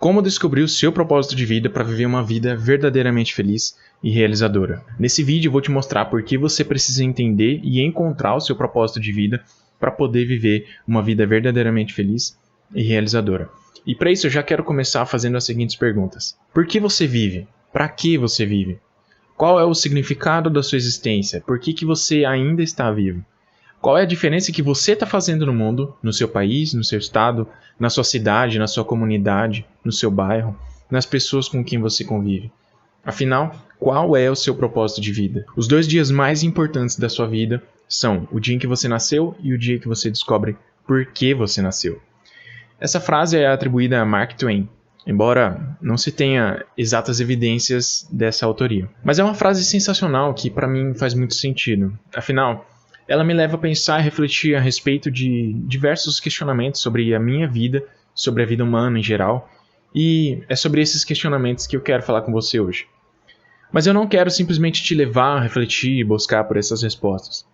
Como descobrir o seu propósito de vida para viver uma vida verdadeiramente feliz e realizadora. Nesse vídeo eu vou te mostrar por que você precisa entender e encontrar o seu propósito de vida para poder viver uma vida verdadeiramente feliz e realizadora. E para isso eu já quero começar fazendo as seguintes perguntas. Por que você vive? Para que você vive? Qual é o significado da sua existência? Por que você ainda está vivo? Qual é a diferença que você está fazendo no mundo, no seu país, no seu estado, na sua cidade, na sua comunidade, no seu bairro, nas pessoas com quem você convive? Afinal, qual é o seu propósito de vida? Os 2 dias mais importantes da sua vida são o dia em que você nasceu e o dia que você descobre por que você nasceu. Essa frase é atribuída a Mark Twain, embora não se tenha exatas evidências dessa autoria. Mas é uma frase sensacional que para mim faz muito sentido. Afinal, ela me leva a pensar e refletir a respeito de diversos questionamentos sobre a minha vida, sobre a vida humana em geral, e é sobre esses questionamentos que eu quero falar com você hoje. Mas eu não quero simplesmente te levar a refletir e buscar por essas respostas.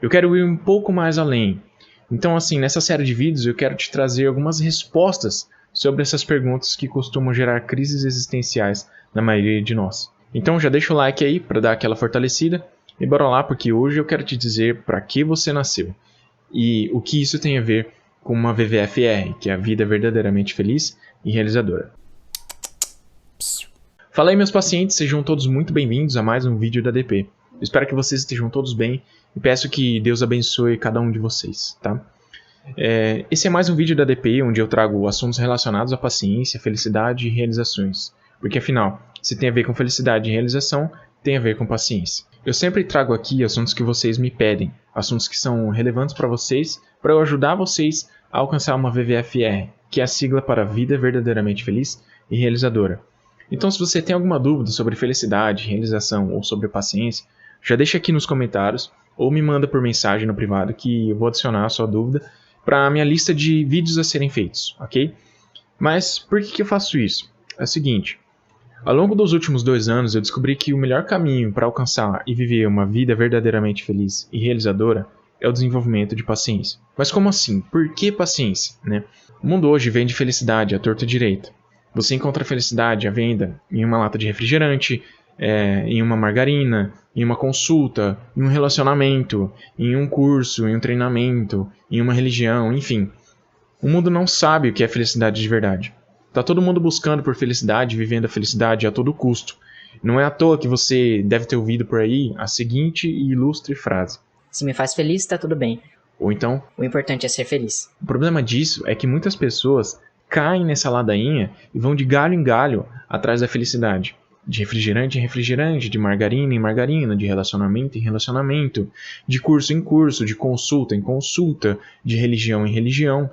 Eu quero ir um pouco mais além. Então, nessa série de vídeos eu quero te trazer algumas respostas sobre essas perguntas que costumam gerar crises existenciais na maioria de nós. Então já deixa o like aí para dar aquela fortalecida. E bora lá, porque hoje eu quero te dizer para que você nasceu e o que isso tem a ver com uma VVFR, que é a vida verdadeiramente feliz e realizadora. Fala aí, meus pacientes, sejam todos muito bem-vindos a mais um vídeo da DP. Eu espero que vocês estejam todos bem e peço que Deus abençoe cada um de vocês, tá? Esse é mais um vídeo da DP onde eu trago assuntos relacionados à paciência, felicidade e realizações, porque afinal, se tem a ver com felicidade e realização, tem a ver com paciência. Eu sempre trago aqui assuntos que vocês me pedem, assuntos que são relevantes para vocês, para eu ajudar vocês a alcançar uma VVFR, que é a sigla para Vida Verdadeiramente Feliz e Realizadora. Então, se você tem alguma dúvida sobre felicidade, realização ou sobre paciência, já deixa aqui nos comentários ou me manda por mensagem no privado que eu vou adicionar a sua dúvida para a minha lista de vídeos a serem feitos, ok? Mas por que eu faço isso? É o seguinte. Ao longo dos últimos 2 anos, eu descobri que o melhor caminho para alcançar e viver uma vida verdadeiramente feliz e realizadora é o desenvolvimento de paciência. Mas como assim? Por que paciência, né? O mundo hoje vende felicidade à torta e direita. Você encontra felicidade à venda em uma lata de refrigerante, em uma margarina, em uma consulta, em um relacionamento, em um curso, em um treinamento, em uma religião, enfim. O mundo não sabe o que é felicidade de verdade. Tá todo mundo buscando por felicidade, vivendo a felicidade a todo custo. Não é à toa que você deve ter ouvido por aí a seguinte e ilustre frase. Se me faz feliz, tá tudo bem. Ou então, o importante é ser feliz. O problema disso é que muitas pessoas caem nessa ladainha e vão de galho em galho atrás da felicidade. De refrigerante em refrigerante, de margarina em margarina, de relacionamento em relacionamento, de curso em curso, de consulta em consulta, de religião em religião.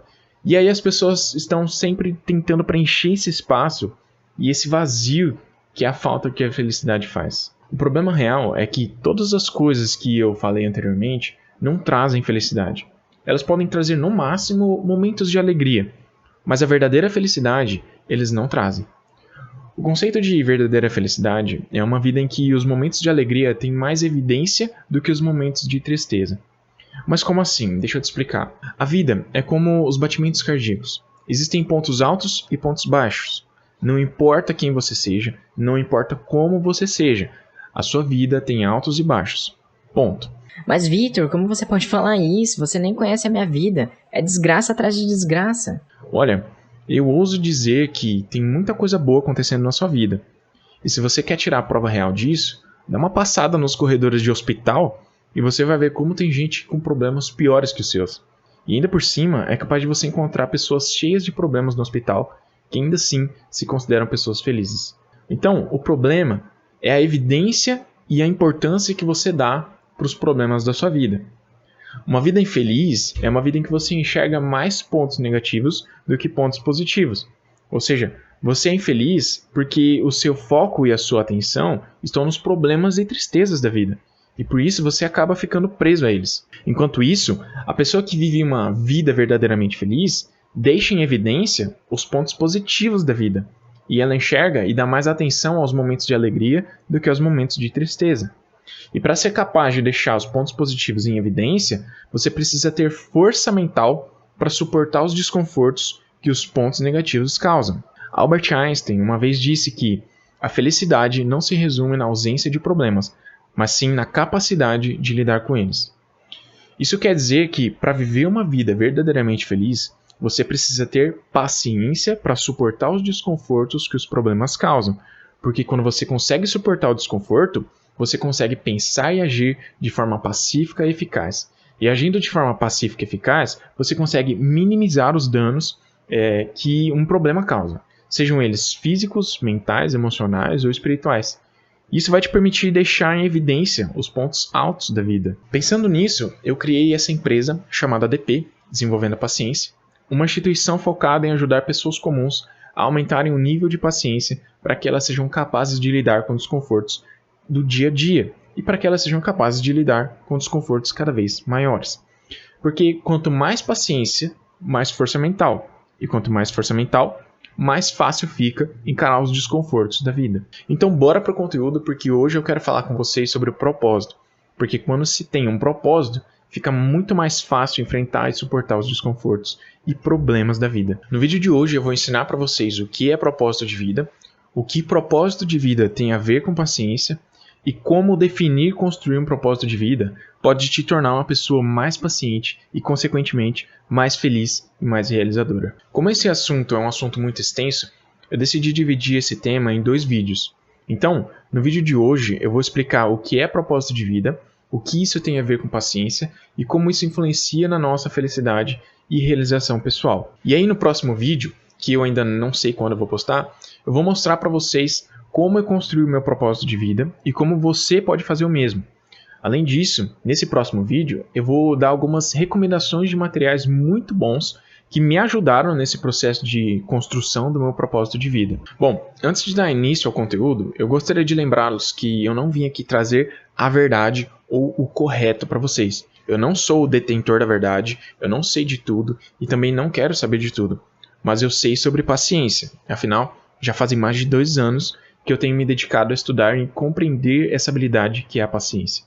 E aí as pessoas estão sempre tentando preencher esse espaço e esse vazio que é a falta que a felicidade faz. O problema real é que todas as coisas que eu falei anteriormente não trazem felicidade. Elas podem trazer no máximo momentos de alegria, mas a verdadeira felicidade eles não trazem. O conceito de verdadeira felicidade é uma vida em que os momentos de alegria têm mais evidência do que os momentos de tristeza. Mas como assim? Deixa eu te explicar. A vida é como os batimentos cardíacos. Existem pontos altos e pontos baixos. Não importa quem você seja, não importa como você seja, a sua vida tem altos e baixos. Ponto. Mas Victor, como você pode falar isso? Você nem conhece a minha vida. É desgraça atrás de desgraça. Olha, eu ouso dizer que tem muita coisa boa acontecendo na sua vida. E se você quer tirar a prova real disso, dá uma passada nos corredores de hospital e você vai ver como tem gente com problemas piores que os seus. E ainda por cima, é capaz de você encontrar pessoas cheias de problemas no hospital que ainda assim se consideram pessoas felizes. Então, o problema é a evidência e a importância que você dá para os problemas da sua vida. Uma vida infeliz é uma vida em que você enxerga mais pontos negativos do que pontos positivos. Ou seja, você é infeliz porque o seu foco e a sua atenção estão nos problemas e tristezas da vida. E por isso você acaba ficando preso a eles. Enquanto isso, a pessoa que vive uma vida verdadeiramente feliz deixa em evidência os pontos positivos da vida. E ela enxerga e dá mais atenção aos momentos de alegria do que aos momentos de tristeza. E para ser capaz de deixar os pontos positivos em evidência, você precisa ter força mental para suportar os desconfortos que os pontos negativos causam. Albert Einstein uma vez disse que a felicidade não se resume na ausência de problemas, mas sim na capacidade de lidar com eles. Isso quer dizer que, para viver uma vida verdadeiramente feliz, você precisa ter paciência para suportar os desconfortos que os problemas causam, porque quando você consegue suportar o desconforto, você consegue pensar e agir de forma pacífica e eficaz. E agindo de forma pacífica e eficaz, você consegue minimizar os danos que um problema causa, sejam eles físicos, mentais, emocionais ou espirituais. Isso vai te permitir deixar em evidência os pontos altos da vida. Pensando nisso, eu criei essa empresa chamada ADP, Desenvolvendo a Paciência, uma instituição focada em ajudar pessoas comuns a aumentarem o nível de paciência para que elas sejam capazes de lidar com desconfortos do dia a dia e para que elas sejam capazes de lidar com desconfortos cada vez maiores. Porque quanto mais paciência, mais força mental. E quanto mais força mental, mais fácil fica encarar os desconfortos da vida. Então bora para o conteúdo, porque hoje eu quero falar com vocês sobre o propósito. Porque quando se tem um propósito, fica muito mais fácil enfrentar e suportar os desconfortos e problemas da vida. No vídeo de hoje eu vou ensinar para vocês o que é propósito de vida, o que propósito de vida tem a ver com paciência e como definir e construir um propósito de vida pode te tornar uma pessoa mais paciente e, consequentemente, mais feliz e mais realizadora. Como esse assunto é um assunto muito extenso, eu decidi dividir esse tema em 2 vídeos. Então, no vídeo de hoje eu vou explicar o que é propósito de vida, o que isso tem a ver com paciência e como isso influencia na nossa felicidade e realização pessoal. E aí no próximo vídeo, que eu ainda não sei quando eu vou postar, eu vou mostrar para vocês como eu construí o meu propósito de vida e como você pode fazer o mesmo. Além disso, nesse próximo vídeo, eu vou dar algumas recomendações de materiais muito bons que me ajudaram nesse processo de construção do meu propósito de vida. Bom, antes de dar início ao conteúdo, eu gostaria de lembrá-los que eu não vim aqui trazer a verdade ou o correto para vocês. Eu não sou o detentor da verdade, eu não sei de tudo e também não quero saber de tudo. Mas eu sei sobre paciência. Afinal, já fazem mais de 2 anos que eu tenho me dedicado a estudar e compreender essa habilidade que é a paciência.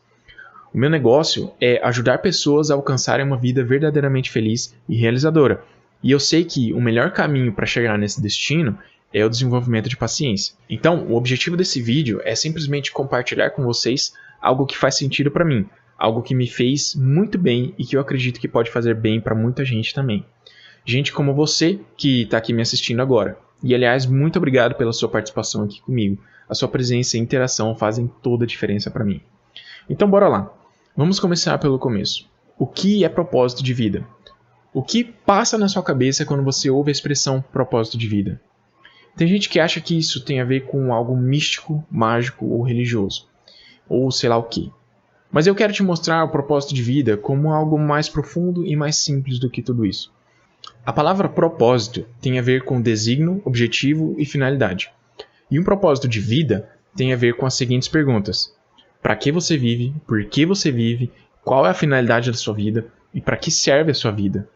O meu negócio é ajudar pessoas a alcançarem uma vida verdadeiramente feliz e realizadora. E eu sei que o melhor caminho para chegar nesse destino é o desenvolvimento de paciência. Então, o objetivo desse vídeo é simplesmente compartilhar com vocês algo que faz sentido para mim, algo que me fez muito bem e que eu acredito que pode fazer bem para muita gente também. Gente como você que está aqui me assistindo agora. E, aliás, muito obrigado pela sua participação aqui comigo. A sua presença e interação fazem toda a diferença para mim. Então, bora lá. Vamos começar pelo começo. O que é propósito de vida? O que passa na sua cabeça quando você ouve a expressão propósito de vida? Tem gente que acha que isso tem a ver com algo místico, mágico ou religioso. Ou sei lá o quê. Mas eu quero te mostrar o propósito de vida como algo mais profundo e mais simples do que tudo isso. A palavra propósito tem a ver com designo, objetivo e finalidade. E um propósito de vida tem a ver com as seguintes perguntas: para que você vive? Por que você vive? Qual é a finalidade da sua vida? E para que serve a sua vida?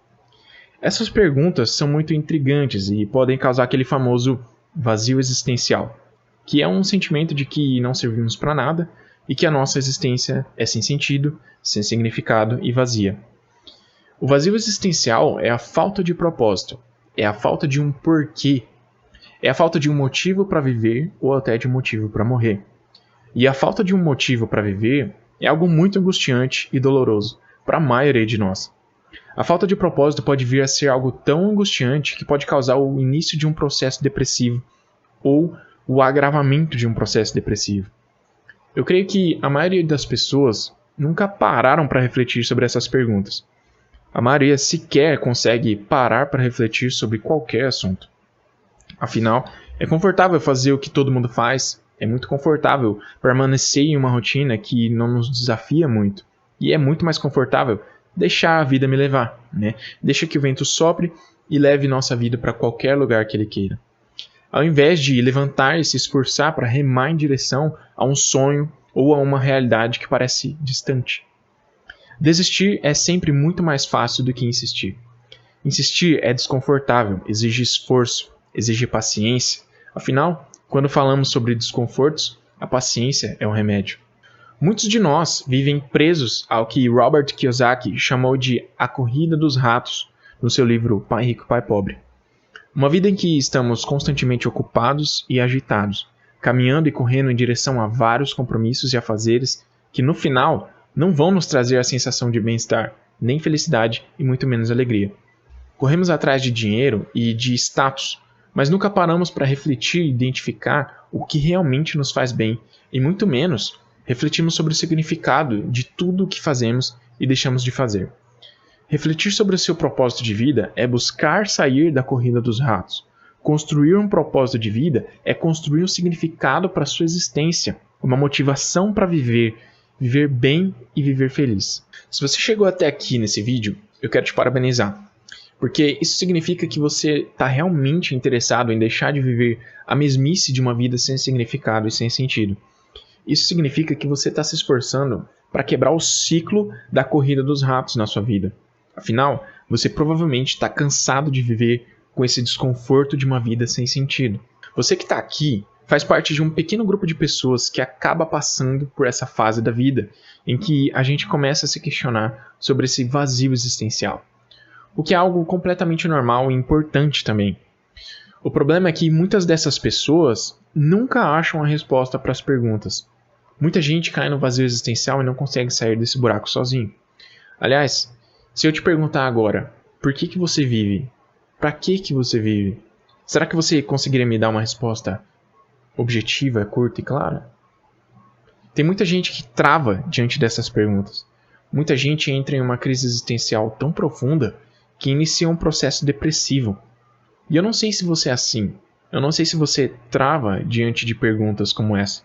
Essas perguntas são muito intrigantes e podem causar aquele famoso vazio existencial, que é um sentimento de que não servimos para nada e que a nossa existência é sem sentido, sem significado e vazia. O vazio existencial é a falta de propósito, é a falta de um porquê, é a falta de um motivo para viver ou até de um motivo para morrer. E a falta de um motivo para viver é algo muito angustiante e doloroso para a maioria de nós. A falta de propósito pode vir a ser algo tão angustiante que pode causar o início de um processo depressivo ou o agravamento de um processo depressivo. Eu creio que a maioria das pessoas nunca pararam para refletir sobre essas perguntas. A maioria sequer consegue parar para refletir sobre qualquer assunto. Afinal, é confortável fazer o que todo mundo faz. É muito confortável permanecer em uma rotina que não nos desafia muito. E é muito mais confortável deixar a vida me levar, né? Deixa que o vento sopre e leve nossa vida para qualquer lugar que ele queira. Ao invés de levantar e se esforçar para remar em direção a um sonho ou a uma realidade que parece distante. Desistir é sempre muito mais fácil do que insistir. Insistir é desconfortável, exige esforço, exige paciência. Afinal, quando falamos sobre desconfortos, a paciência é um remédio. Muitos de nós vivem presos ao que Robert Kiyosaki chamou de a corrida dos ratos no seu livro Pai Rico, Pai Pobre. Uma vida em que estamos constantemente ocupados e agitados, caminhando e correndo em direção a vários compromissos e afazeres que no final não vão nos trazer a sensação de bem-estar, nem felicidade e muito menos alegria. Corremos atrás de dinheiro e de status, mas nunca paramos para refletir e identificar o que realmente nos faz bem, e muito menos refletimos sobre o significado de tudo o que fazemos e deixamos de fazer. Refletir sobre o seu propósito de vida é buscar sair da corrida dos ratos. Construir um propósito de vida é construir um significado para a sua existência, uma motivação para viver bem e viver feliz. Se você chegou até aqui nesse vídeo, eu quero te parabenizar, porque isso significa que você está realmente interessado em deixar de viver a mesmice de uma vida sem significado e sem sentido. Isso significa que você está se esforçando para quebrar o ciclo da corrida dos ratos na sua vida. Afinal, você provavelmente está cansado de viver com esse desconforto de uma vida sem sentido. Você que está aqui faz parte de um pequeno grupo de pessoas que acaba passando por essa fase da vida em que a gente começa a se questionar sobre esse vazio existencial. O que é algo completamente normal e importante também. O problema é que muitas dessas pessoas nunca acham a resposta para as perguntas. Muita gente cai no vazio existencial e não consegue sair desse buraco sozinho. Aliás, se eu te perguntar agora, por que você vive? Para que você vive? Será que você conseguiria me dar uma resposta objetiva, curta e clara? Tem muita gente que trava diante dessas perguntas. Muita gente entra em uma crise existencial tão profunda que inicia um processo depressivo. E eu não sei se você é assim. Eu não sei se você trava diante de perguntas como essa.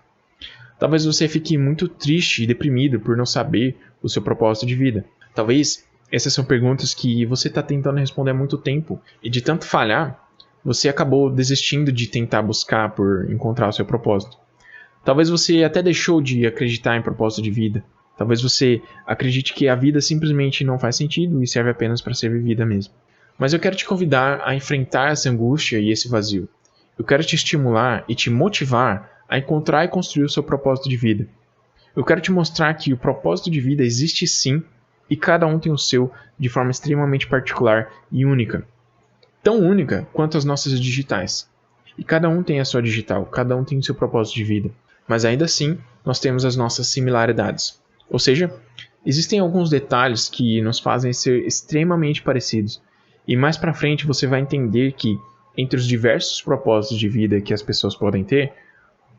Talvez você fique muito triste e deprimido por não saber o seu propósito de vida. Talvez essas são perguntas que você está tentando responder há muito tempo. E de tanto falhar, você acabou desistindo de tentar buscar por encontrar o seu propósito. Talvez você até deixou de acreditar em propósito de vida. Talvez você acredite que a vida simplesmente não faz sentido e serve apenas para ser vivida mesmo. Mas eu quero te convidar a enfrentar essa angústia e esse vazio. Eu quero te estimular e te motivar a encontrar e construir o seu propósito de vida. Eu quero te mostrar que o propósito de vida existe sim, e cada um tem o seu de forma extremamente particular e única. Tão única quanto as nossas digitais. E cada um tem a sua digital, cada um tem o seu propósito de vida. Mas ainda assim, nós temos as nossas similaridades. Ou seja, existem alguns detalhes que nos fazem ser extremamente parecidos. E mais pra frente você vai entender que, entre os diversos propósitos de vida que as pessoas podem ter,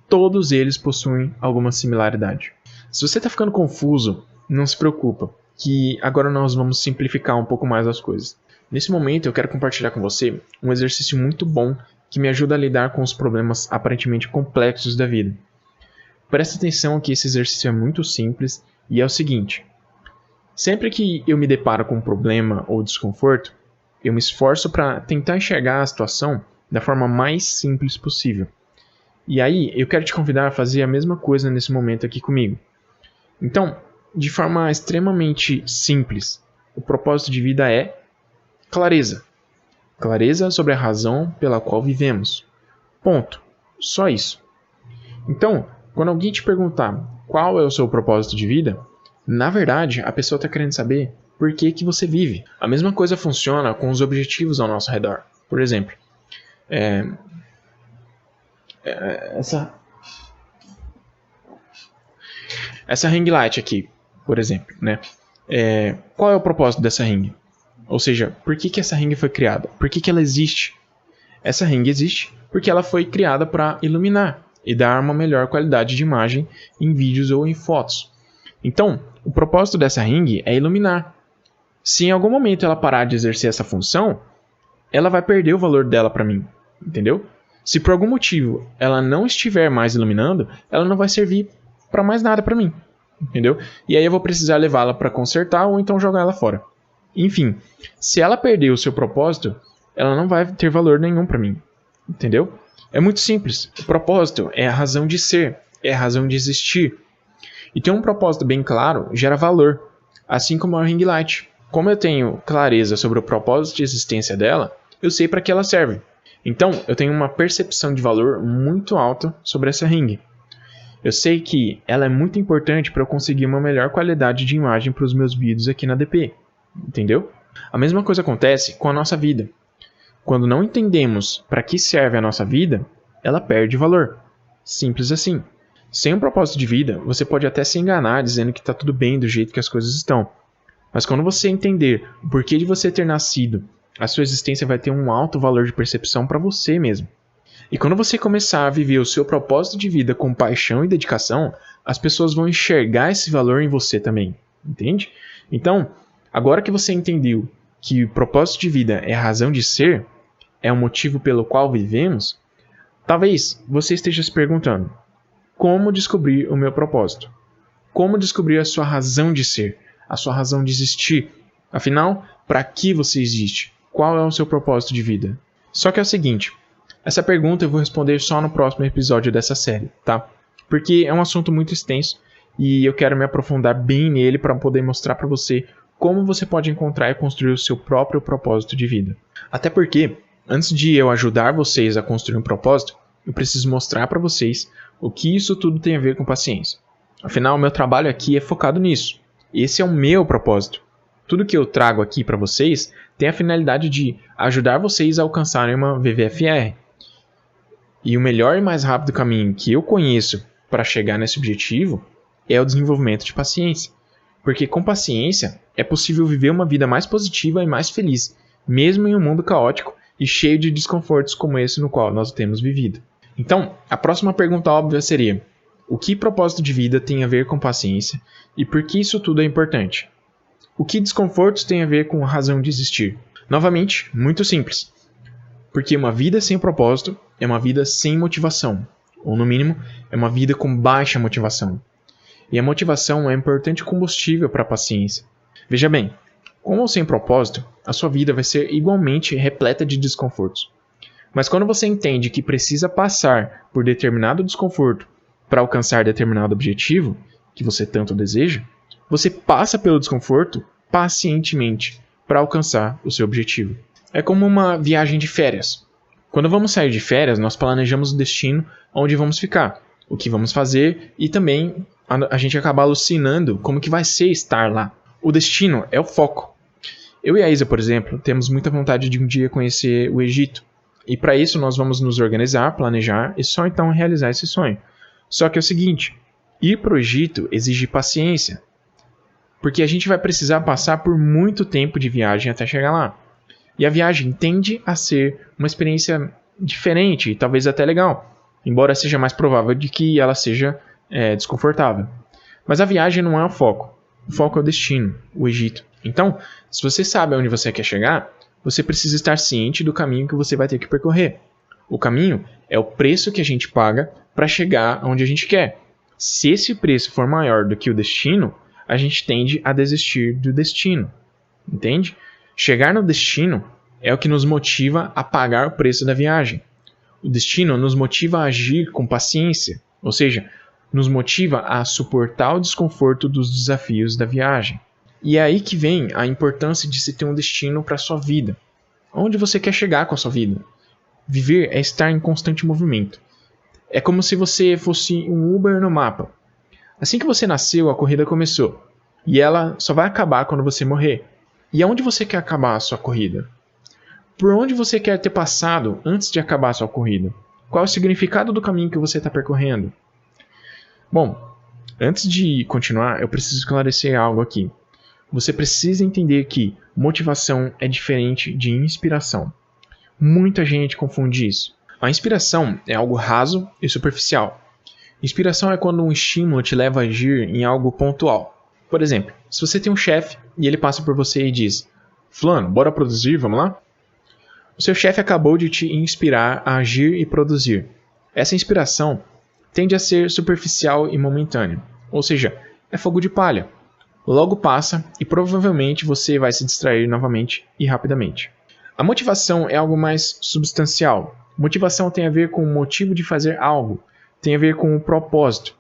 todos eles possuem alguma similaridade. Se você está ficando confuso, não se preocupa, que agora nós vamos simplificar um pouco mais as coisas. Nesse momento eu quero compartilhar com você um exercício muito bom que me ajuda a lidar com os problemas aparentemente complexos da vida. Presta atenção que esse exercício é muito simples e é o seguinte: sempre que eu me deparo com um problema ou desconforto, eu me esforço para tentar enxergar a situação da forma mais simples possível. E aí eu quero te convidar a fazer a mesma coisa nesse momento aqui comigo. Então, de forma extremamente simples, o propósito de vida é clareza. Clareza sobre a razão pela qual vivemos. Ponto. Só isso. Então, quando alguém te perguntar qual é o seu propósito de vida, na verdade, a pessoa está querendo saber por que você vive. A mesma coisa funciona com os objetivos ao nosso redor. Por exemplo, essa ring light aqui, por exemplo, né? Qual é o propósito dessa ring? Ou seja, por que essa ring foi criada? Por que ela existe? Essa ring existe porque ela foi criada para iluminar e dar uma melhor qualidade de imagem em vídeos ou em fotos. Então, o propósito dessa ring é iluminar. Se em algum momento ela parar de exercer essa função, ela vai perder o valor dela para mim, entendeu? Se por algum motivo ela não estiver mais iluminando, ela não vai servir para mais nada para mim, entendeu? E aí eu vou precisar levá-la para consertar ou então jogar ela fora. Enfim, se ela perder o seu propósito, ela não vai ter valor nenhum para mim, entendeu? É muito simples. O propósito é a razão de ser, é a razão de existir. E ter um propósito bem claro gera valor, assim como a ring light. Como eu tenho clareza sobre o propósito de existência dela, eu sei para que ela serve. Então, eu tenho uma percepção de valor muito alta sobre essa ring. Eu sei que ela é muito importante para eu conseguir uma melhor qualidade de imagem para os meus vídeos aqui na DP. Entendeu? A mesma coisa acontece com a nossa vida. quando não entendemos para que serve a nossa vida, ela perde valor. Simples assim. Sem um propósito de vida, você pode até se enganar dizendo que está tudo bem do jeito que as coisas estão. Mas quando você entender o porquê de você ter nascido, a sua existência vai ter um alto valor de percepção para você mesmo. E quando você começar a viver o seu propósito de vida com paixão e dedicação, as pessoas vão enxergar esse valor em você também. Entende? Então, agora que você entendeu que o propósito de vida é a razão de ser, é o motivo pelo qual vivemos, talvez você esteja se perguntando: como descobrir o meu propósito? Como descobrir a sua razão de ser, a sua razão de existir? Afinal, para que você existe? Qual é o seu propósito de vida? Só que é o seguinte, essa pergunta eu vou responder só no próximo episódio dessa série, tá? Porque é um assunto muito extenso e eu quero me aprofundar bem nele para poder mostrar para você como você pode encontrar e construir o seu próprio propósito de vida. Até porque, antes de eu ajudar vocês a construir um propósito, eu preciso mostrar para vocês o que isso tudo tem a ver com paciência. Afinal, o meu trabalho aqui é focado nisso. Esse é o meu propósito. Tudo que eu trago aqui para vocês tem a finalidade de ajudar vocês a alcançarem uma VVFR. E o melhor e mais rápido caminho que eu conheço para chegar nesse objetivo é o desenvolvimento de paciência. Porque com paciência é possível viver uma vida mais positiva e mais feliz, mesmo em um mundo caótico e cheio de desconfortos como esse no qual nós temos vivido. Então, a próxima pergunta óbvia seria: o que propósito de vida tem a ver com paciência e por que isso tudo é importante? O que desconfortos tem a ver com razão de existir? Novamente, muito simples. Porque uma vida sem propósito é uma vida sem motivação, ou no mínimo, é uma vida com baixa motivação. E a motivação é um importante combustível para a paciência. Veja bem, com ou sem propósito, a sua vida vai ser igualmente repleta de desconfortos. Mas quando você entende que precisa passar por determinado desconforto para alcançar determinado objetivo que você tanto deseja, você passa pelo desconforto pacientemente para alcançar o seu objetivo. É como uma viagem de férias. Quando vamos sair de férias, nós planejamos o destino onde vamos ficar, o que vamos fazer e também a gente acaba alucinando como que vai ser estar lá. O destino é o foco. Eu e a Isa, por exemplo, temos muita vontade de um dia conhecer o Egito. E para isso nós vamos nos organizar, planejar e só então realizar esse sonho. Só que é o seguinte, ir para o Egito exige paciência. Porque a gente vai precisar passar por muito tempo de viagem até chegar lá. E a viagem tende a ser uma experiência diferente e talvez até legal, embora seja mais provável de que ela seja desconfortável. Mas a viagem não é o foco. O foco é o destino, o Egito. Então, se você sabe aonde você quer chegar, você precisa estar ciente do caminho que você vai ter que percorrer. O caminho é o preço que a gente paga para chegar onde a gente quer. Se esse preço for maior do que o destino, a gente tende a desistir do destino. Entende? Chegar no destino é o que nos motiva a pagar o preço da viagem. O destino nos motiva a agir com paciência, ou seja, nos motiva a suportar o desconforto dos desafios da viagem. E é aí que vem a importância de se ter um destino para a sua vida. Onde você quer chegar com a sua vida? Viver é estar em constante movimento. É como se você fosse um Uber no mapa. Assim que você nasceu, a corrida começou. E ela só vai acabar quando você morrer. E aonde você quer acabar a sua corrida? Por onde você quer ter passado antes de acabar a sua corrida? Qual é o significado do caminho que você está percorrendo? Bom, antes de continuar, eu preciso esclarecer algo aqui. Você precisa entender que motivação é diferente de inspiração. Muita gente confunde isso. A inspiração é algo raso e superficial. Inspiração é quando um estímulo te leva a agir em algo pontual. Por exemplo, se você tem um chefe e ele passa por você e diz: "Fulano, bora produzir, vamos lá?" O seu chefe acabou de te inspirar a agir e produzir. Essa inspiração tende a ser superficial e momentânea, ou seja, é fogo de palha. Logo passa e provavelmente você vai se distrair novamente e rapidamente. A motivação é algo mais substancial. Motivação tem a ver com o motivo de fazer algo, tem a ver com o propósito.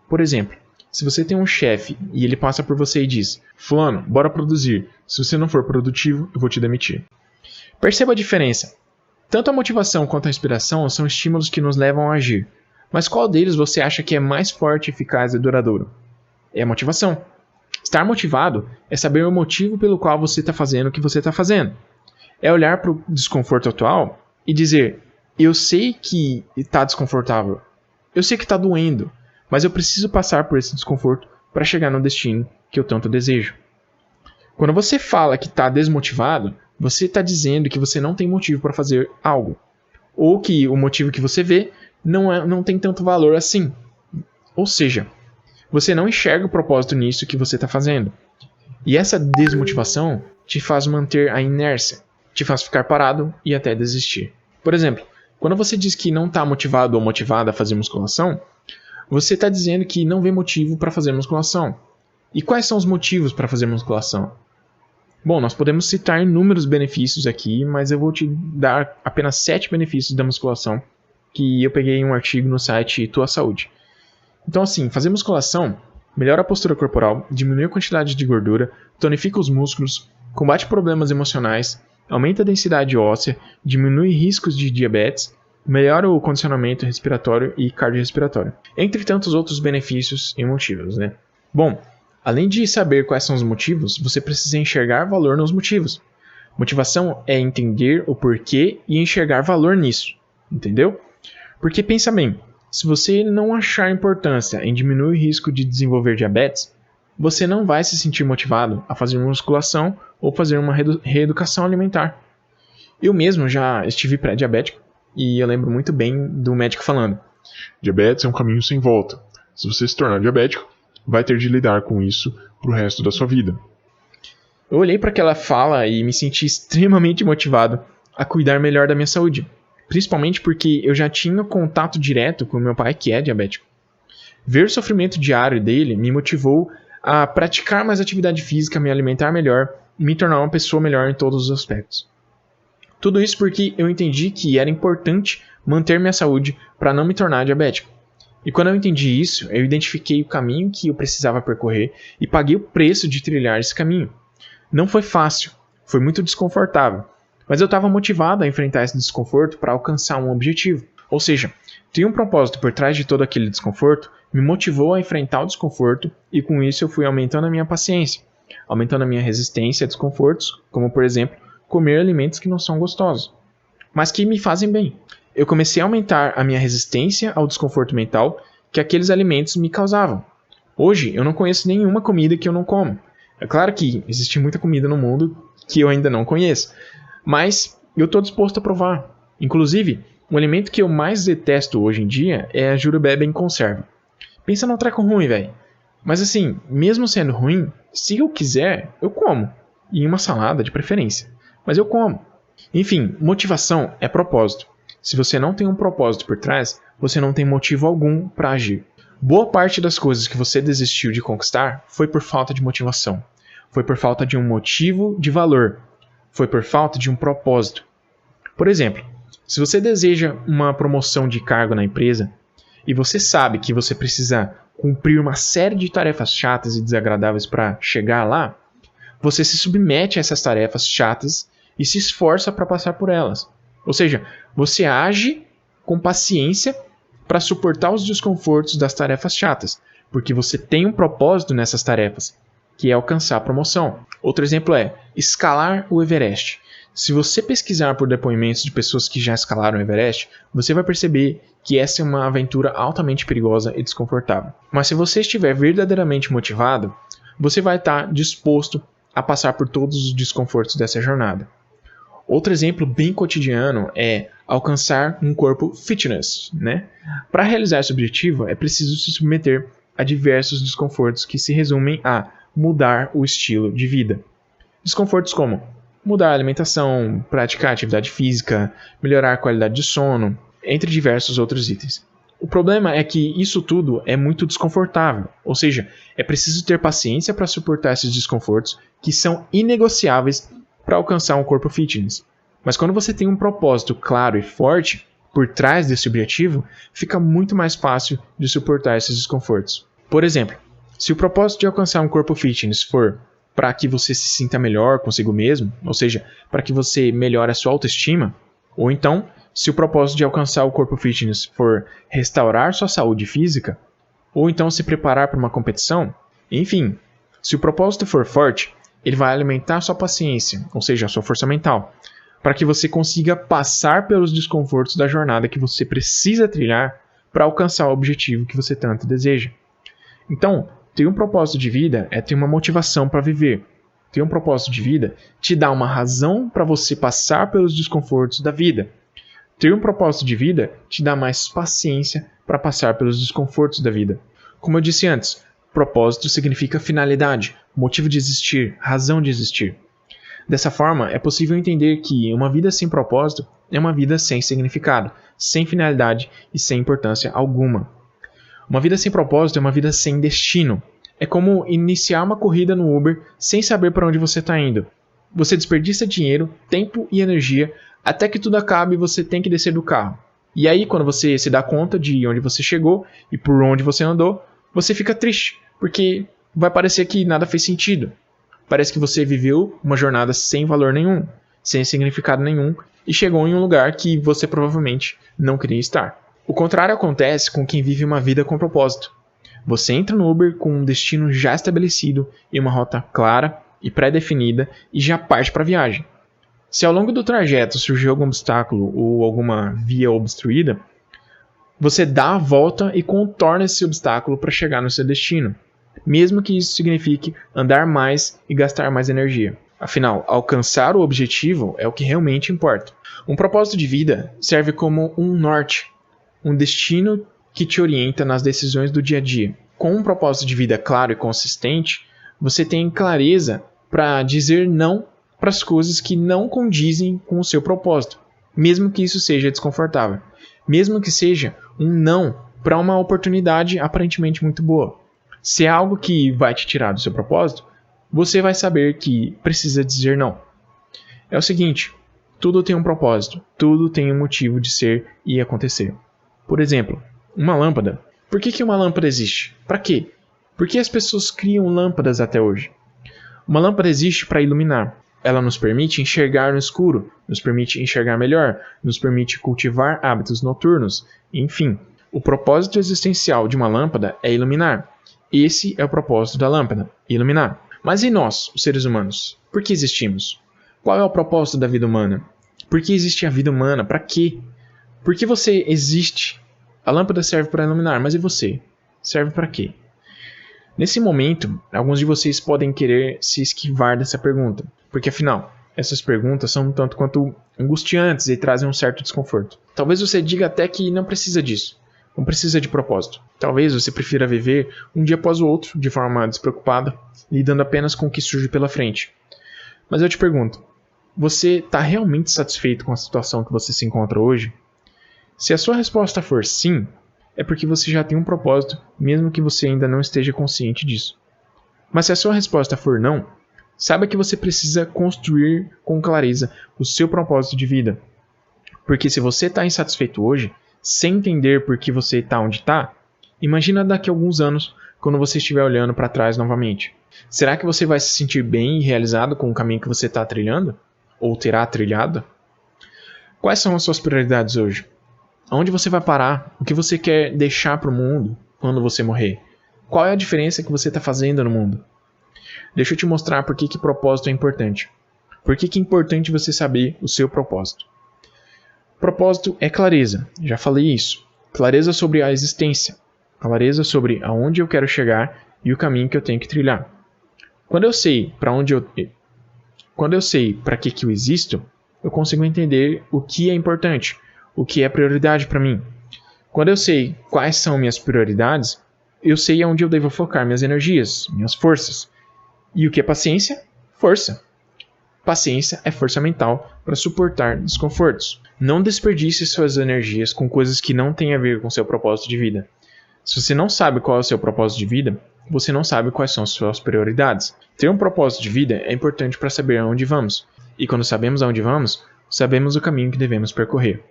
Por exemplo, se você tem um chefe e ele passa por você e diz: "Fulano, bora produzir. Se você não for produtivo, eu vou te demitir." Perceba a diferença. Tanto a motivação quanto a inspiração são estímulos que nos levam a agir. Mas qual deles você acha que é mais forte, eficaz e duradouro? É a motivação. Estar motivado é saber o motivo pelo qual você está fazendo o que você está fazendo. É olhar para o desconforto atual e dizer: eu sei que está desconfortável, eu sei que está doendo, mas eu preciso passar por esse desconforto para chegar no destino que eu tanto desejo. Quando você fala que está desmotivado, você está dizendo que você não tem motivo para fazer algo, ou que o motivo que você vê não tem tanto valor assim. Ou seja, você não enxerga o propósito nisso que você está fazendo. E essa desmotivação te faz manter a inércia, te faz ficar parado e até desistir. Por exemplo, quando você diz que não está motivado ou motivada a fazer musculação, você está dizendo que não vê motivo para fazer musculação. E quais são os motivos para fazer musculação? Bom, nós podemos citar inúmeros benefícios aqui, mas eu vou te dar apenas 7 benefícios da musculação que eu peguei em um artigo no site Tua Saúde. Então assim, fazer musculação melhora a postura corporal, diminui a quantidade de gordura, tonifica os músculos, combate problemas emocionais, aumenta a densidade óssea, diminui riscos de diabetes, melhora o condicionamento respiratório e cardiorrespiratório, entre tantos outros benefícios e motivos, né? Bom, além de saber quais são os motivos, você precisa enxergar valor nos motivos. Motivação é entender o porquê e enxergar valor nisso, entendeu? Porque pensa bem, se você não achar importância em diminuir o risco de desenvolver diabetes, você não vai se sentir motivado a fazer musculação ou fazer uma reeducação alimentar. Eu mesmo já estive pré-diabético e eu lembro muito bem do médico falando: diabetes é um caminho sem volta. Se você se tornar diabético, vai ter de lidar com isso pro resto da sua vida. Eu olhei para aquela fala e me senti extremamente motivado a cuidar melhor da minha saúde. Principalmente porque eu já tinha contato direto com meu pai, que é diabético. Ver o sofrimento diário dele me motivou a praticar mais atividade física, me alimentar melhor e me tornar uma pessoa melhor em todos os aspectos. Tudo isso porque eu entendi que era importante manter minha saúde para não me tornar diabético. E quando eu entendi isso, eu identifiquei o caminho que eu precisava percorrer e paguei o preço de trilhar esse caminho. Não foi fácil, foi muito desconfortável, mas eu estava motivado a enfrentar esse desconforto para alcançar um objetivo. Ou seja, ter um propósito por trás de todo aquele desconforto me motivou a enfrentar o desconforto e com isso eu fui aumentando a minha paciência, aumentando a minha resistência a desconfortos, como por exemplo, comer alimentos que não são gostosos, mas que me fazem bem. Eu comecei a aumentar a minha resistência ao desconforto mental que aqueles alimentos me causavam. Hoje eu não conheço nenhuma comida que eu não como. É claro que existe muita comida no mundo que eu ainda não conheço, mas eu estou disposto a provar. Inclusive, o alimento que eu mais detesto hoje em dia é a jurubeba em conserva. Pensa num treco ruim, velho. Mas assim, mesmo sendo ruim, se eu quiser, eu como. E uma salada de preferência. Mas eu como. Enfim, motivação é propósito. Se você não tem um propósito por trás, você não tem motivo algum para agir. Boa parte das coisas que você desistiu de conquistar foi por falta de motivação. Foi por falta de um motivo de valor. Foi por falta de um propósito. Por exemplo, se você deseja uma promoção de cargo na empresa e você sabe que você precisa cumprir uma série de tarefas chatas e desagradáveis para chegar lá, você se submete a essas tarefas chatas e se esforça para passar por elas. Ou seja, você age com paciência para suportar os desconfortos das tarefas chatas, porque você tem um propósito nessas tarefas, que é alcançar a promoção. Outro exemplo é escalar o Everest. Se você pesquisar por depoimentos de pessoas que já escalaram o Everest, você vai perceber que essa é uma aventura altamente perigosa e desconfortável. Mas se você estiver verdadeiramente motivado, você vai estar disposto a passar por todos os desconfortos dessa jornada. Outro exemplo bem cotidiano é alcançar um corpo fitness, né? Para realizar esse objetivo, é preciso se submeter a diversos desconfortos que se resumem a mudar o estilo de vida. Desconfortos como mudar a alimentação, praticar atividade física, melhorar a qualidade de sono, entre diversos outros itens. O problema é que isso tudo é muito desconfortável, ou seja, é preciso ter paciência para suportar esses desconfortos que são inegociáveis para alcançar um corpo fitness. Mas quando você tem um propósito claro e forte por trás desse objetivo, fica muito mais fácil de suportar esses desconfortos. Por exemplo, se o propósito de alcançar um corpo fitness for para que você se sinta melhor consigo mesmo, ou seja, para que você melhore a sua autoestima, ou então, se o propósito de alcançar o corpo fitness for restaurar sua saúde física, ou então se preparar para uma competição, enfim, se o propósito for forte, ele vai alimentar sua paciência, ou seja, a sua força mental. para que você consiga passar pelos desconfortos da jornada que você precisa trilhar para alcançar o objetivo que você tanto deseja. Então, ter um propósito de vida é ter uma motivação para viver. Ter um propósito de vida te dá uma razão para você passar pelos desconfortos da vida. Ter um propósito de vida te dá mais paciência para passar pelos desconfortos da vida. Como eu disse antes, propósito significa finalidade, motivo de existir, razão de existir. Dessa forma, é possível entender que uma vida sem propósito é uma vida sem significado, sem finalidade e sem importância alguma. Uma vida sem propósito é uma vida sem destino. É como iniciar uma corrida no Uber sem saber para onde você está indo. Você desperdiça dinheiro, tempo e energia até que tudo acabe e você tem que descer do carro. E aí, quando você se dá conta de onde você chegou e por onde você andou, você fica triste, porque vai parecer que nada fez sentido. Parece que você viveu uma jornada sem valor nenhum, sem significado nenhum, e chegou em um lugar que você provavelmente não queria estar. O contrário acontece com quem vive uma vida com propósito. Você entra no Uber com um destino já estabelecido e uma rota clara e pré-definida e já parte para a viagem. Se ao longo do trajeto surgiu algum obstáculo ou alguma via obstruída, você dá a volta e contorna esse obstáculo para chegar no seu destino, mesmo que isso signifique andar mais e gastar mais energia. Afinal, alcançar o objetivo é o que realmente importa. Um propósito de vida serve como um norte, um destino que te orienta nas decisões do dia a dia. Com um propósito de vida claro e consistente, você tem clareza para dizer não para as coisas que não condizem com o seu propósito, mesmo que isso seja desconfortável, mesmo que seja um não para uma oportunidade aparentemente muito boa. Se é algo que vai te tirar do seu propósito, você vai saber que precisa dizer não. É o seguinte, tudo tem um propósito, tudo tem um motivo de ser e acontecer. Por exemplo, uma lâmpada. Por que uma lâmpada existe? Para quê? Por que as pessoas criam lâmpadas até hoje? Uma lâmpada existe para iluminar. Ela nos permite enxergar no escuro, nos permite enxergar melhor, nos permite cultivar hábitos noturnos, enfim. O propósito existencial de uma lâmpada é iluminar. Esse é o propósito da lâmpada, iluminar. Mas e nós, os seres humanos? Por que existimos? Qual é o propósito da vida humana? Por que existe a vida humana? Para quê? Por que você existe? A lâmpada serve para iluminar, mas e você? Serve para quê? Nesse momento, alguns de vocês podem querer se esquivar dessa pergunta, porque afinal, essas perguntas são um tanto quanto angustiantes e trazem um certo desconforto. Talvez você diga até que não precisa disso, não precisa de propósito. Talvez você prefira viver um dia após o outro, de forma despreocupada, lidando apenas com o que surge pela frente. Mas eu te pergunto, você está realmente satisfeito com a situação que você se encontra hoje? Se a sua resposta for sim, é porque você já tem um propósito, mesmo que você ainda não esteja consciente disso. Mas se a sua resposta for não, saiba que você precisa construir com clareza o seu propósito de vida. Porque se você está insatisfeito hoje, sem entender por que você está onde está, imagina daqui a alguns anos, quando você estiver olhando para trás novamente. Será que você vai se sentir bem e realizado com o caminho que você está trilhando? Ou terá trilhado? Quais são as suas prioridades hoje? Aonde você vai parar? O que você quer deixar para o mundo quando você morrer? Qual é a diferença que você está fazendo no mundo? Deixa eu te mostrar por que propósito é importante. Por que é importante você saber o seu propósito? Propósito é clareza, já falei isso. Clareza sobre a existência. Clareza sobre aonde eu quero chegar e o caminho que eu tenho que trilhar. Quando eu sei para que eu existo, eu consigo entender o que é importante, o que é prioridade para mim. Quando eu sei quais são minhas prioridades, eu sei aonde eu devo focar minhas energias, minhas forças. E o que é paciência? Força. Paciência é força mental para suportar desconfortos. Não desperdice suas energias com coisas que não têm a ver com seu propósito de vida. Se você não sabe qual é o seu propósito de vida, você não sabe quais são as suas prioridades. Ter um propósito de vida é importante para saber aonde vamos. E quando sabemos aonde vamos, sabemos o caminho que devemos percorrer.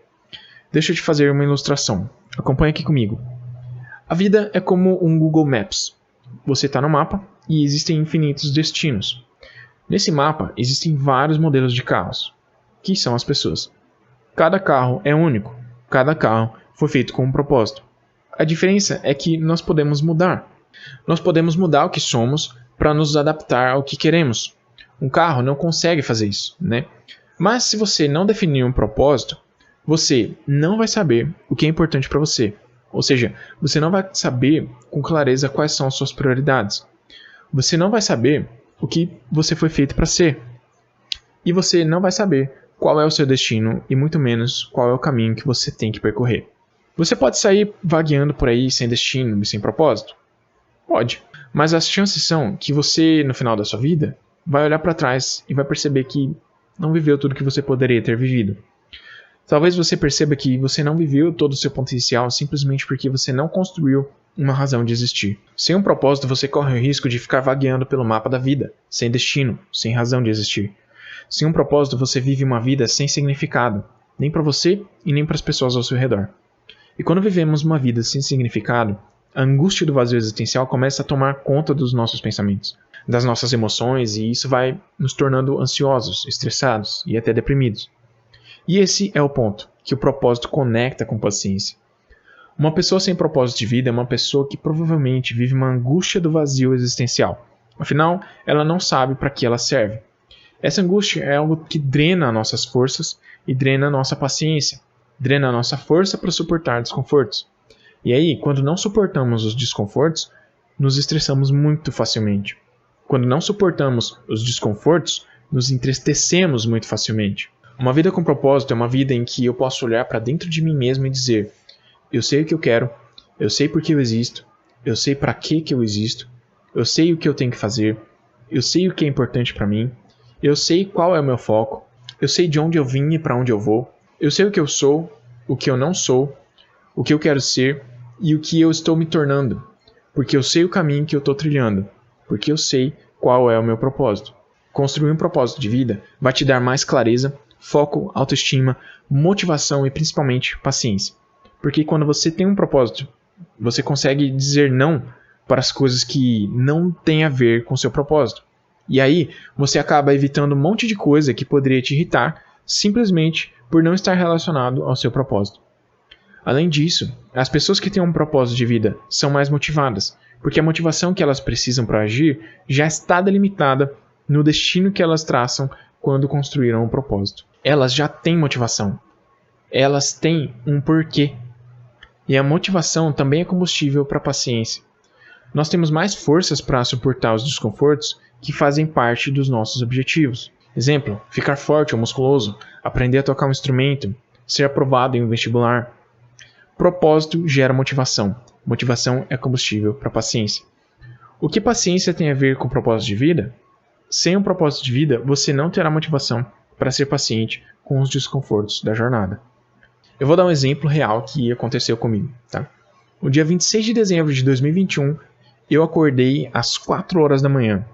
Deixa eu te fazer uma ilustração. Acompanhe aqui comigo. A vida é como um Google Maps. Você está no mapa e existem infinitos destinos. Nesse mapa existem vários modelos de carros, que são as pessoas. Cada carro é único. Cada carro foi feito com um propósito. A diferença é que nós podemos mudar. Nós podemos mudar o que somos para nos adaptar ao que queremos. Um carro não consegue fazer isso, né? Mas se você não definir um propósito, você não vai saber o que é importante para você. Ou seja, você não vai saber com clareza quais são as suas prioridades. Você não vai saber o que você foi feito para ser. E você não vai saber qual é o seu destino e muito menos qual é o caminho que você tem que percorrer. Você pode sair vagueando por aí sem destino e sem propósito? Pode. Mas as chances são que você, no final da sua vida, vai olhar para trás e vai perceber que não viveu tudo que você poderia ter vivido. Talvez você perceba que você não viveu todo o seu potencial simplesmente porque você não construiu uma razão de existir. Sem um propósito, você corre o risco de ficar vagueando pelo mapa da vida, sem destino, sem razão de existir. Sem um propósito, você vive uma vida sem significado, nem para você e nem para as pessoas ao seu redor. E quando vivemos uma vida sem significado, a angústia do vazio existencial começa a tomar conta dos nossos pensamentos, das nossas emoções, e isso vai nos tornando ansiosos, estressados e até deprimidos. E esse é o ponto, que o propósito conecta com paciência. Uma pessoa sem propósito de vida é uma pessoa que provavelmente vive uma angústia do vazio existencial. Afinal, ela não sabe para que ela serve. Essa angústia é algo que drena nossas forças e drena a nossa paciência, drena a nossa força para suportar desconfortos. E aí, quando não suportamos os desconfortos, nos estressamos muito facilmente. Quando não suportamos os desconfortos, nos entristecemos muito facilmente. Uma vida com propósito é uma vida em que eu posso olhar para dentro de mim mesmo e dizer: eu sei o que eu quero, eu sei por que eu existo, eu sei para que eu existo, eu sei o que eu tenho que fazer, eu sei o que é importante para mim, eu sei qual é o meu foco, eu sei de onde eu vim e para onde eu vou, eu sei o que eu sou, o que eu não sou, o que eu quero ser e o que eu estou me tornando, porque eu sei o caminho que eu estou trilhando, porque eu sei qual é o meu propósito. Construir um propósito de vida vai te dar mais clareza, foco, autoestima, motivação e principalmente paciência. Porque quando você tem um propósito, você consegue dizer não para as coisas que não têm a ver com seu propósito. E aí você acaba evitando um monte de coisa que poderia te irritar simplesmente por não estar relacionado ao seu propósito. Além disso, as pessoas que têm um propósito de vida são mais motivadas, porque a motivação que elas precisam para agir já está delimitada no destino que elas traçam quando construíram um propósito. Elas já têm motivação. Elas têm um porquê. E a motivação também é combustível para a paciência. Nós temos mais forças para suportar os desconfortos que fazem parte dos nossos objetivos. Exemplo, ficar forte ou musculoso, aprender a tocar um instrumento, ser aprovado em um vestibular. Propósito gera motivação. Motivação é combustível para a paciência. O que paciência tem a ver com propósito de vida? Sem um propósito de vida, você não terá motivação para ser paciente com os desconfortos da jornada. Eu vou dar um exemplo real que aconteceu comigo. Tá? No dia 26 de dezembro de 2021, eu acordei às 4 horas da manhã.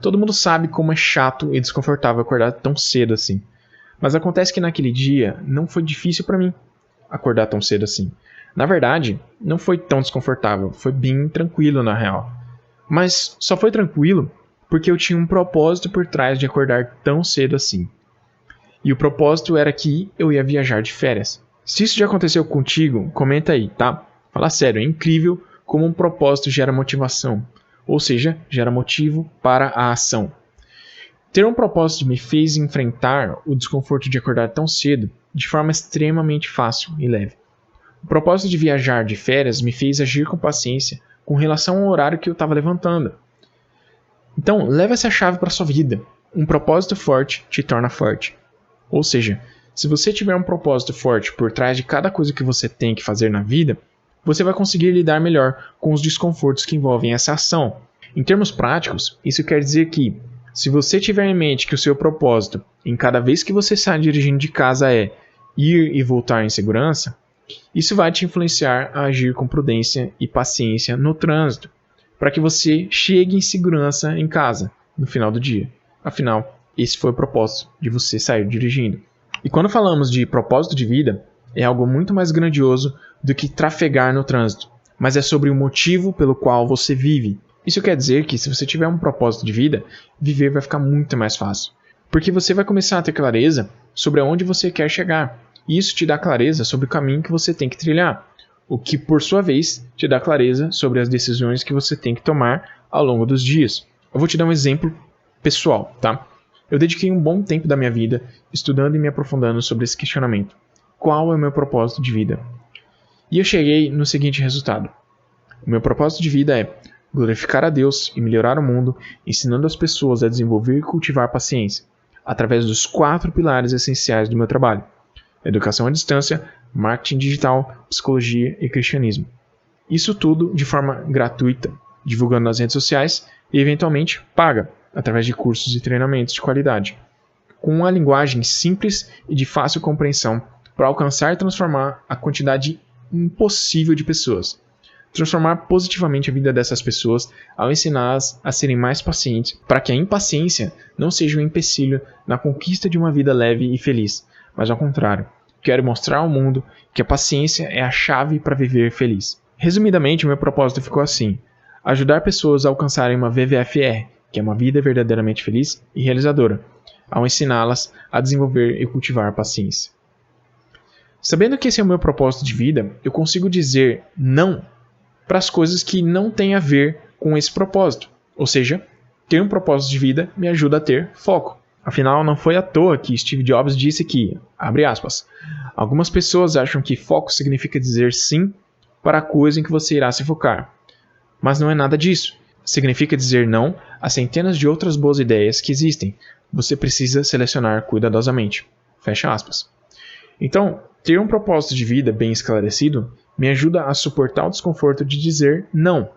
Todo mundo sabe como é chato e desconfortável acordar tão cedo assim. Mas acontece que naquele dia não foi difícil para mim acordar tão cedo assim. Na verdade, não foi tão desconfortável, foi bem tranquilo na real. Mas só foi tranquilo porque eu tinha um propósito por trás de acordar tão cedo assim. E o propósito era que eu ia viajar de férias. Se isso já aconteceu contigo, comenta aí, tá? Fala sério, é incrível como um propósito gera motivação. Ou seja, gera motivo para a ação. Ter um propósito me fez enfrentar o desconforto de acordar tão cedo de forma extremamente fácil e leve. O propósito de viajar de férias me fez agir com paciência com relação ao horário que eu estava levantando. Então, leva essa chave para sua vida. Um propósito forte te torna forte. Ou seja, se você tiver um propósito forte por trás de cada coisa que você tem que fazer na vida, você vai conseguir lidar melhor com os desconfortos que envolvem essa ação. Em termos práticos, isso quer dizer que, se você tiver em mente que o seu propósito, em cada vez que você sai dirigindo de casa, é ir e voltar em segurança, isso vai te influenciar a agir com prudência e paciência no trânsito, para que você chegue em segurança em casa, no final do dia. Afinal, esse foi o propósito de você sair dirigindo. E quando falamos de propósito de vida, é algo muito mais grandioso do que trafegar no trânsito, mas é sobre o motivo pelo qual você vive. Isso quer dizer que se você tiver um propósito de vida, viver vai ficar muito mais fácil. Porque você vai começar a ter clareza sobre aonde você quer chegar. E isso te dá clareza sobre o caminho que você tem que trilhar. O que, por sua vez, te dá clareza sobre as decisões que você tem que tomar ao longo dos dias. Eu vou te dar um exemplo pessoal, tá? Eu dediquei um bom tempo da minha vida estudando e me aprofundando sobre esse questionamento. Qual é o meu propósito de vida? E eu cheguei no seguinte resultado. O meu propósito de vida é glorificar a Deus e melhorar o mundo, ensinando as pessoas a desenvolver e cultivar paciência, através dos 4 pilares essenciais do meu trabalho: educação à distância, marketing digital, psicologia e cristianismo. Isso tudo de forma gratuita, divulgando nas redes sociais e, eventualmente, paga, através de cursos e treinamentos de qualidade, com uma linguagem simples e de fácil compreensão para alcançar e transformar a quantidade impossível de pessoas. Transformar positivamente a vida dessas pessoas ao ensiná-las a serem mais pacientes, para que a impaciência não seja um empecilho na conquista de uma vida leve e feliz, mas ao contrário, quero mostrar ao mundo que a paciência é a chave para viver feliz. Resumidamente, o meu propósito ficou assim: ajudar pessoas a alcançarem uma VVFR, que é uma vida verdadeiramente feliz e realizadora, ao ensiná-las a desenvolver e cultivar a paciência. Sabendo que esse é o meu propósito de vida, eu consigo dizer não para as coisas que não têm a ver com esse propósito. Ou seja, ter um propósito de vida me ajuda a ter foco. Afinal, não foi à toa que Steve Jobs disse que, abre aspas, algumas pessoas acham que foco significa dizer sim para a coisa em que você irá se focar. Mas não é nada disso. Significa dizer não a centenas de outras boas ideias que existem. Você precisa selecionar cuidadosamente. Fecha aspas. Então, ter um propósito de vida bem esclarecido me ajuda a suportar o desconforto de dizer não.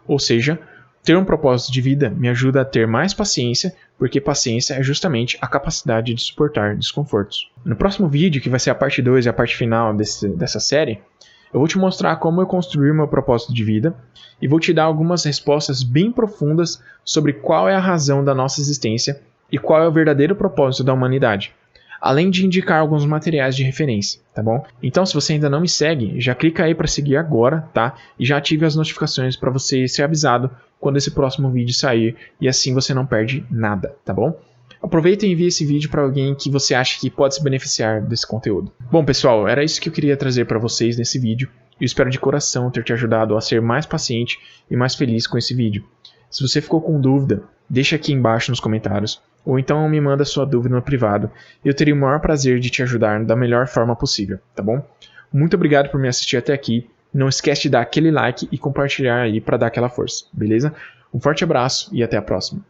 Ou seja, ter um propósito de vida me ajuda a ter mais paciência, porque paciência é justamente a capacidade de suportar desconfortos. No próximo vídeo, que vai ser a parte 2 e a parte final dessa série, eu vou te mostrar como eu construí meu propósito de vida e vou te dar algumas respostas bem profundas sobre qual é a razão da nossa existência e qual é o verdadeiro propósito da humanidade, além de indicar alguns materiais de referência, tá bom? Então, se você ainda não me segue, já clica aí para seguir agora, tá? E já ative as notificações para você ser avisado quando esse próximo vídeo sair e assim você não perde nada, tá bom? Aproveita e envie esse vídeo para alguém que você acha que pode se beneficiar desse conteúdo. Bom, pessoal, era isso que eu queria trazer para vocês nesse vídeo. Eu espero de coração ter te ajudado a ser mais paciente e mais feliz com esse vídeo. Se você ficou com dúvida, deixa aqui embaixo nos comentários, ou então me manda sua dúvida no privado, e eu teria o maior prazer de te ajudar da melhor forma possível, tá bom? Muito obrigado por me assistir até aqui. Não esquece de dar aquele like e compartilhar aí para dar aquela força, beleza? Um forte abraço e até a próxima.